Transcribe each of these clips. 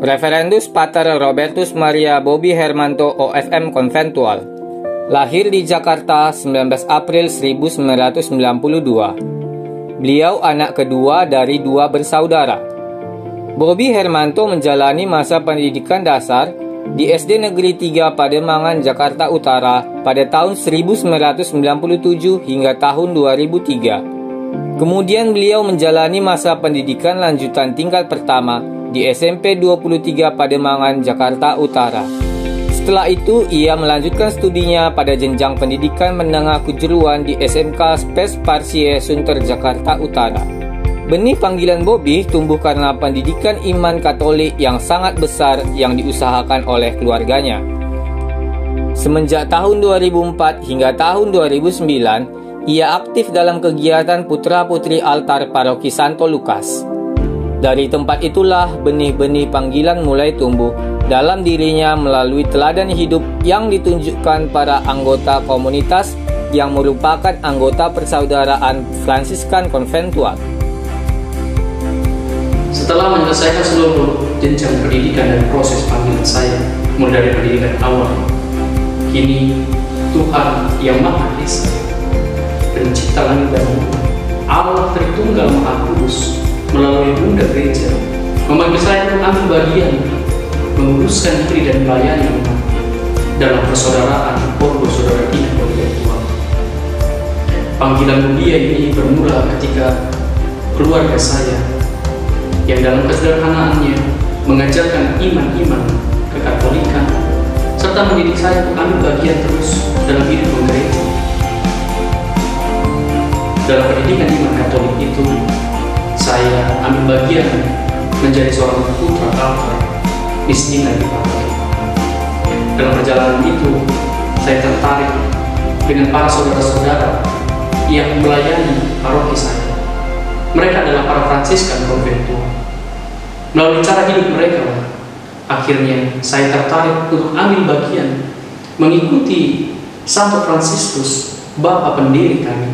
Reverendus Pater Robertus Maria Bobby Hermanto OFM Konventual. Lahir di Jakarta 19 April 1992. Beliau anak kedua dari 2 bersaudara. Bobby Hermanto menjalani masa pendidikan dasar di SD Negeri 3 Pademangan, Jakarta Utara pada tahun 1997 hingga tahun 2003. Kemudian beliau menjalani masa pendidikan lanjutan tingkat pertama di SMP 23 Pademangan, Jakarta Utara. Setelah itu, ia melanjutkan studinya pada jenjang pendidikan menengah kejuruan di SMK Spes Parsie Sunter, Jakarta Utara. Benih panggilan Bobby tumbuh karena pendidikan iman Katolik yang sangat besar yang diusahakan oleh keluarganya. Semenjak tahun 2004 hingga tahun 2009, ia aktif dalam kegiatan Putra-Putri Altar Paroki Santo Lukas. Dari tempat itulah benih-benih panggilan mulai tumbuh dalam dirinya melalui teladan hidup yang ditunjukkan para anggota komunitas yang merupakan anggota persaudaraan Fransiskan Konventual. Setelah menyelesaikan seluruh jenjang pendidikan dan proses panggilan saya, mulai dari pendidikan awal, kini Tuhan yang Maha Esa, Pencipta langit dan bumi, Allah Tritunggal Maha Kudus, melalui Bunda Gereja, memanggil saya untuk ambil bagian menguruskan diri dan melayani umat dalam persaudaraan Ordo Saudara Kita Konventual. Panggilan mulia ini bermula ketika keluarga saya yang dalam kesederhanaannya mengajarkan iman-iman kekatolikan serta mendidik saya untuk ambil bagian terus dalam hidup gereja. Dalam pendidikan iman Katolik itu, saya ambil bagian menjadi seorang putra altar miskin dan dipakai. Dalam perjalanan itu, saya tertarik dengan para saudara-saudara yang melayani paroki saya. Mereka adalah para Fransiskan Konventual. Melalui cara hidup mereka, akhirnya saya tertarik untuk ambil bagian mengikuti Santo Fransiskus, Bapa pendiri kami,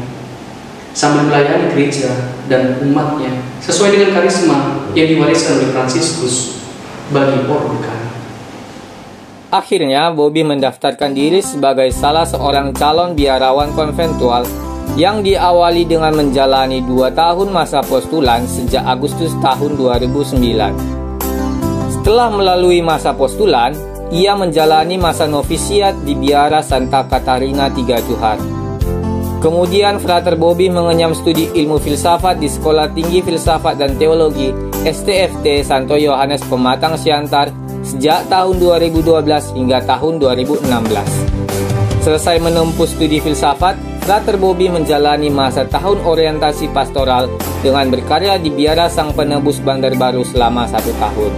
sambil melayani gereja dan umatnya sesuai dengan karisma yang diwariskan oleh Fransiskus bagi ordo kami. Akhirnya, Bobby mendaftarkan diri sebagai salah seorang calon biarawan konventual yang diawali dengan menjalani 2 tahun masa postulan sejak Agustus tahun 2009. Setelah melalui masa postulan, ia menjalani masa novisiat di Biara Santa Katarina Tiga Johar. Kemudian Frater Bobby mengenyam studi ilmu filsafat di Sekolah Tinggi Filsafat dan Teologi STFT Santo Yohanes Pematang Siantar sejak tahun 2012 hingga tahun 2016. Selesai menempuh studi filsafat, Frater Bobby menjalani masa tahun orientasi pastoral dengan berkarya di Biara Sang Penebus Bandarbaru selama 1 tahun.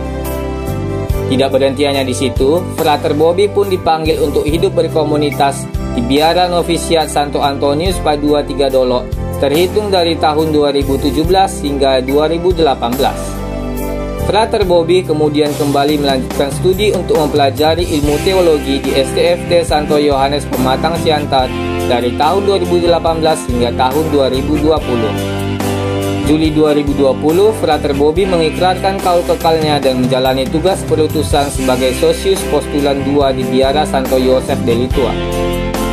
Tidak berhentinya di situ, Frater Bobby pun dipanggil untuk hidup berkomunitas di Biara Novisiat Santo Antonius Padua Tiga Dolok, terhitung dari tahun 2017 hingga 2018. Frater Bobby kemudian kembali melanjutkan studi untuk mempelajari ilmu teologi di STFT Santo Yohanes Pematang Siantar dari tahun 2018 hingga tahun 2020. Juli 2020, Frater Bobby mengikrarkan kaul kekalnya dan menjalani tugas perutusan sebagai Sosius Postulan II di Biara Santo Yosef de Litua.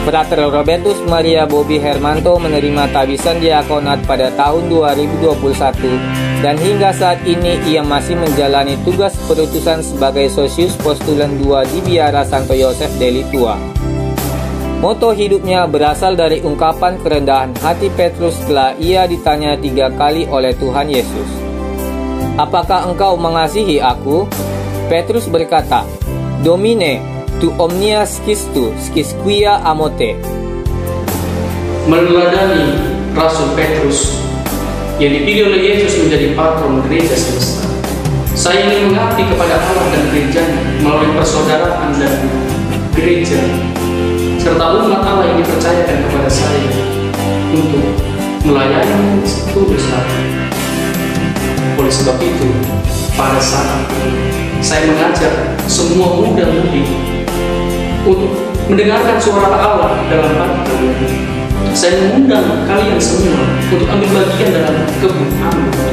Frater Robertus Maria Bobby Hermanto menerima tabisan diakonat pada tahun 2021 dan hingga saat ini ia masih menjalani tugas perutusan sebagai Sosius Postulan II di Biara Santo Yosef de Litua. Moto hidupnya berasal dari ungkapan kerendahan hati Petrus setelah ia ditanya 3 kali oleh Tuhan Yesus. "Apakah engkau mengasihi aku?" Petrus berkata, "Domine, tu omnia scistu, scisquia amote." Meneladani Rasul Petrus yang dipilih oleh Yesus menjadi patron gereja semesta, saya ingin mengabdi kepada Allah dan gerejanya melalui persaudaraan dan gereja serta umat Allah yang dipercayakan kepada saya untuk melayani setulus hati. Oleh sebab itu, pada saat ini saya mengajak semua muda-mudi untuk mendengarkan suara Allah dalam hati kalian. Saya mengundang kalian semua untuk ambil bagian dalam kebun anggur